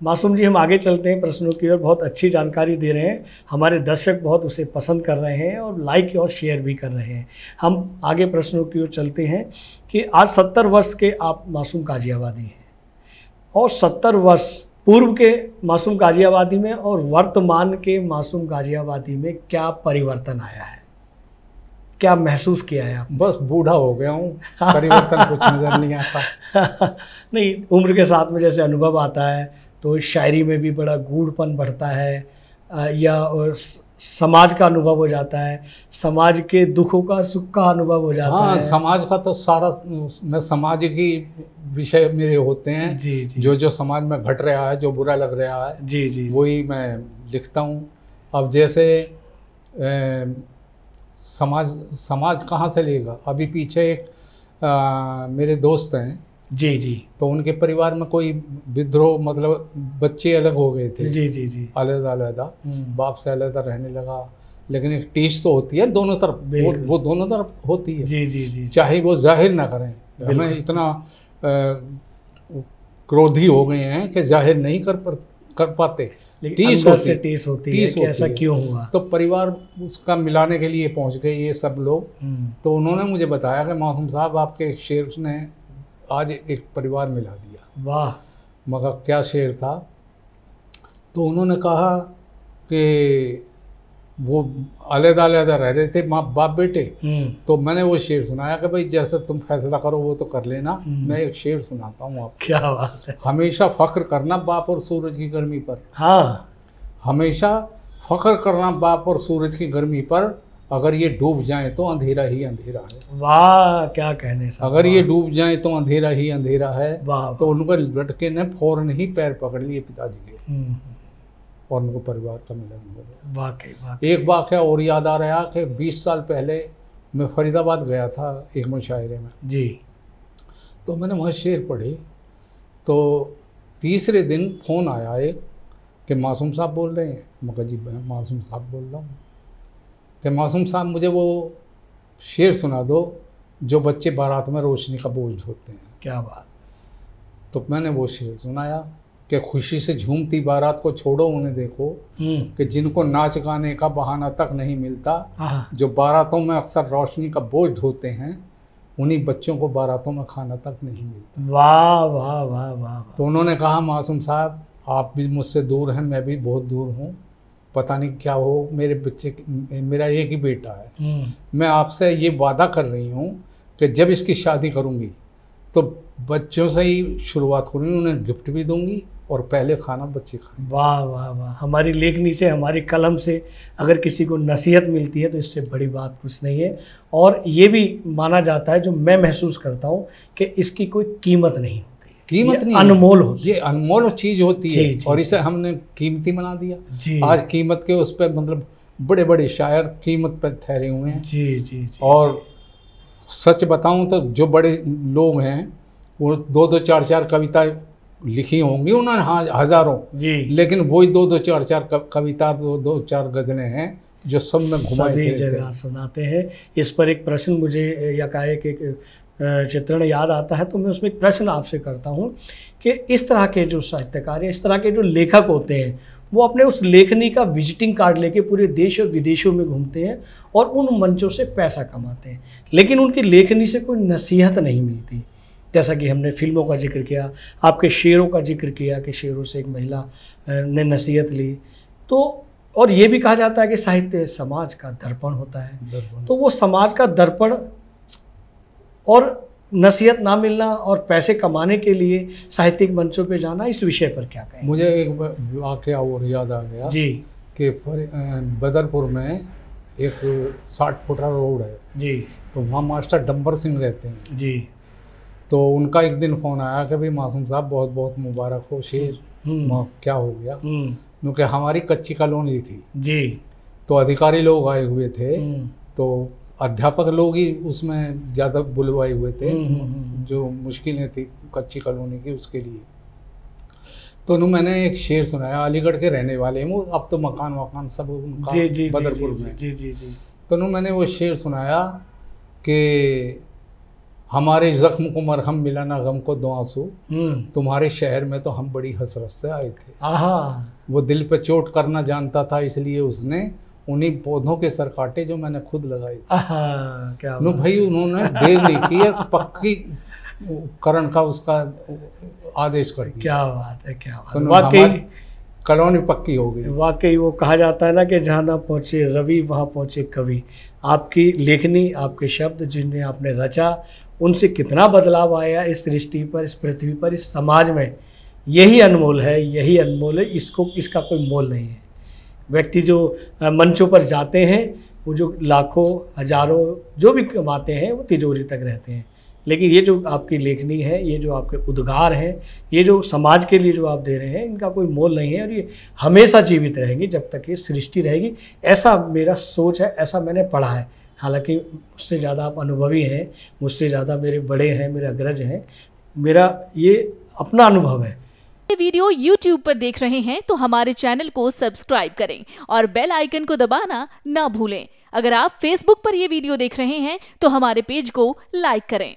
मासूम जी, हम आगे चलते हैं प्रश्नों की ओर। बहुत अच्छी जानकारी दे रहे हैं, हमारे दर्शक बहुत उसे पसंद कर रहे हैं और लाइक और शेयर भी कर रहे हैं। हम आगे प्रश्नों की ओर चलते हैं कि आज 70 वर्ष के आप मासूम गाजियाबादी हैं, और 70 वर्ष पूर्व के मासूम गाजियाबादी में और वर्तमान के मासूम गाजियाबादी में क्या परिवर्तन आया है, क्या महसूस किया है आप? बस बूढ़ा हो गया हूँ, परिवर्तन कुछ नज़र नहीं आता। नहीं, उम्र के साथ में जैसे अनुभव आता है तो शायरी में भी बड़ा गूढ़पन बढ़ता है, या और समाज का अनुभव हो जाता है, समाज के दुखों का सुख का अनुभव हो जाता हाँ, है। समाज का तो सारा मैं समाज की विषय मेरे होते हैं। जी जी जो जो समाज में घट रहा है, जो बुरा लग रहा है, जी जी वही मैं लिखता हूँ। अब जैसे समाज कहाँ से लेगा। अभी पीछे एक मेरे दोस्त हैं जी जी, तो उनके परिवार में कोई विद्रोह, मतलब बच्चे अलग हो गए थे। जी जी जी, अलग-अलग बाप से अलग रहने लगा। लेकिन एक टीस तो होती है दोनों तरफ, वो दोनों तरफ होती है। जी जी जी, चाहे वो जाहिर ना करें। हमें इतना क्रोधी हो गए हैं कि जाहिर नहीं कर पाते। टीस होती है कि ऐसा क्यों हुआ। तो परिवार उसका मिलाने के लिए पहुंच गए ये सब लोग। तो उन्होंने मुझे बताया कि मासूम साहब, आपके एक शेर ने आज एक परिवार मिला दिया। वाह। मगर क्या शेर था? तो उन्होंने कहा कि वो अलग-अलग रह रहे थे माँ बाप बेटे। तो मैंने वो शेर सुनाया कि भाई जैसे तुम फैसला करो वो तो कर लेना। मैं एक शेर सुनाता हूँ आपको। क्या बात है। हमेशा फ़ख्र करना बाप और सूरज की गर्मी पर। हाँ, हमेशा फ़ख्र करना बाप और सूरज की गर्मी पर। अगर ये डूब जाए तो अंधेरा ही अंधेरा है। वाह, क्या कहने साहब। अगर ये डूब जाए तो अंधेरा ही अंधेरा है। वाह। तो उनको लड़के ने फौरन ही पैर पकड़ लिए पिताजी के, और उनको परिवार का मिलन हो गया। वाकई। एक वाक़या और याद आ रहा कि 20 साल पहले मैं फरीदाबाद गया था एक मुशायरे में जी। तो मैंने वहाँ शेर पढ़ी। तो तीसरे दिन फ़ोन आया एक कि मासूम साहब बोल रहे हैं। मैं कहा जी मैं मासूम साहब बोल रहा हूँ। कि मासूम साहब मुझे वो शेर सुना दो जो बच्चे बारात में रोशनी का बोझ ढोते हैं। क्या बात। तो मैंने वो शेर सुनाया कि खुशी से झूमती बारात को छोड़ो, उन्हें देखो कि जिनको नाच गाने का बहाना तक नहीं मिलता, जो बारातों में अक्सर रोशनी का बोझ ढोते हैं, उन्हीं बच्चों को बारातों में खाना तक नहीं मिलता। वाह वाह वाह वाह। तो उन्होंने कहा मासूम साहब आप भी मुझसे दूर हैं, मैं भी बहुत दूर हूँ, पता नहीं क्या हो, मेरा एक ही बेटा है। मैं आपसे ये वादा कर रही हूँ कि जब इसकी शादी करूँगी तो बच्चों से ही शुरुआत करूँगी, उन्हें गिफ्ट भी दूँगी और पहले खाना बच्चे खाएं। वाह वाह वाह। हमारी लेखनी से, हमारी कलम से अगर किसी को नसीहत मिलती है तो इससे बड़ी बात कुछ नहीं है। और ये भी माना जाता है, जो मैं महसूस करता हूँ, कि इसकी कोई कीमत नहीं होती। कीमत नहीं, अनमोल होती है। ये अनमोल चीज़ होती है। जी, और इसे हमने कीमती बना दिया जी। आज कीमत के उस पर मतलब बड़े बड़े शायर कीमत पर ठहरे हुए हैं। जी जी जी। और सच बताऊं तो जो बड़े लोग हैं वो 2-2 4-4 कविता लिखी होंगी उन्होंने, हाँ हज़ारों जी, लेकिन वही 2-2 4-4 कविता 2-2 4 गज़लें हैं जो सब में घुमाए सभी जगह सुनाते हैं। इस पर एक प्रश्न मुझे एक चित्रण याद आता है, तो मैं उसमें एक प्रश्न आपसे करता हूँ कि इस तरह के जो साहित्यकार या इस तरह के जो लेखक होते हैं वो अपने उस लेखनी का विजिटिंग कार्ड लेके पूरे देश और विदेशों में घूमते हैं और उन मंचों से पैसा कमाते हैं, लेकिन उनकी लेखनी से कोई नसीहत नहीं मिलती। जैसा कि हमने फिल्मों का जिक्र किया, आपके शेरों का जिक्र किया कि शेरों से एक महिला ने नसीहत ली। तो और ये भी कहा जाता है कि साहित्य समाज का दर्पण होता है। तो वो समाज का दर्पण और नसीहत ना मिलना और पैसे कमाने के लिए साहित्यिक मंचों पे जाना, इस विषय पर क्या कहें? मुझे एक वाक़या और याद आ गया जी कि बदरपुर में एक 60 फुटा रोड है जी, तो वहाँ मास्टर डंबर सिंह रहते हैं जी। तो उनका एक दिन फ़ोन आया कि भाई मासूम साहब बहुत बहुत मुबारक हो शेर। क्या हो गया? क्योंकि हमारी कच्ची कॉलोनी थी जी, तो अधिकारी लोग आए हुए थे, तो अध्यापक लोग ही उसमें ज़्यादा बुलवाए हुए थे, जो मुश्किलें थी कच्ची कॉलोनी की उसके लिए। तो मैंने एक शेर सुनाया, अलीगढ़ के रहने वाले हैं वो, अब तो मकान वकान सब उनका बदरपुर में जी जी जी। तो मैंने वो शेर सुनाया कि हमारे जख्म को मरहम मिला ना गम को दो आंसू, तुम्हारे शहर में तो हम बड़ी हसरत से आए थे। वो दिल पे चोट करना जानता था, इसलिए उसने उन्हीं पौधों के सर काटे जो मैंने खुद लगाए थे। क्या नो भाई, उन्होंने देर नहीं की है, पक्की करण का उसका आदेश कर दिया। क्या बात है, क्या बात है। तो वाकई कॉलोनी पक्की हो गई। वाकई वो कहा जाता है ना कि जहाँ ना पहुँचे रवि वहाँ पहुँचे कवि। आपकी लेखनी, आपके शब्द जिन्हें आपने रचा, उनसे कितना बदलाव आया इस सृष्टि पर, इस पृथ्वी पर, इस समाज में। यही अनमोल है, यही अनमोल है। इसका कोई मोल नहीं है। व्यक्ति जो मंचों पर जाते हैं, वो जो लाखों हजारों जो भी कमाते हैं, वो तिजोरी तक रहते हैं। लेकिन ये जो आपकी लेखनी है, ये जो आपके उद्गार हैं, ये जो समाज के लिए जो आप दे रहे हैं, इनका कोई मोल नहीं है और ये हमेशा जीवित रहेंगी जब तक ये सृष्टि रहेगी। ऐसा मेरा सोच है, ऐसा मैंने पढ़ा है। हालांकि मुझसे ज़्यादा आप अनुभवी हैं, मुझसे ज़्यादा मेरे बड़े हैं, मेरे अग्रज हैं, मेरा ये अपना अनुभव है। ये वीडियो YouTube पर देख रहे हैं तो हमारे चैनल को सब्सक्राइब करें और बेल आइकन को दबाना ना भूलें। अगर आप Facebook पर ये वीडियो देख रहे हैं तो हमारे पेज को लाइक करें।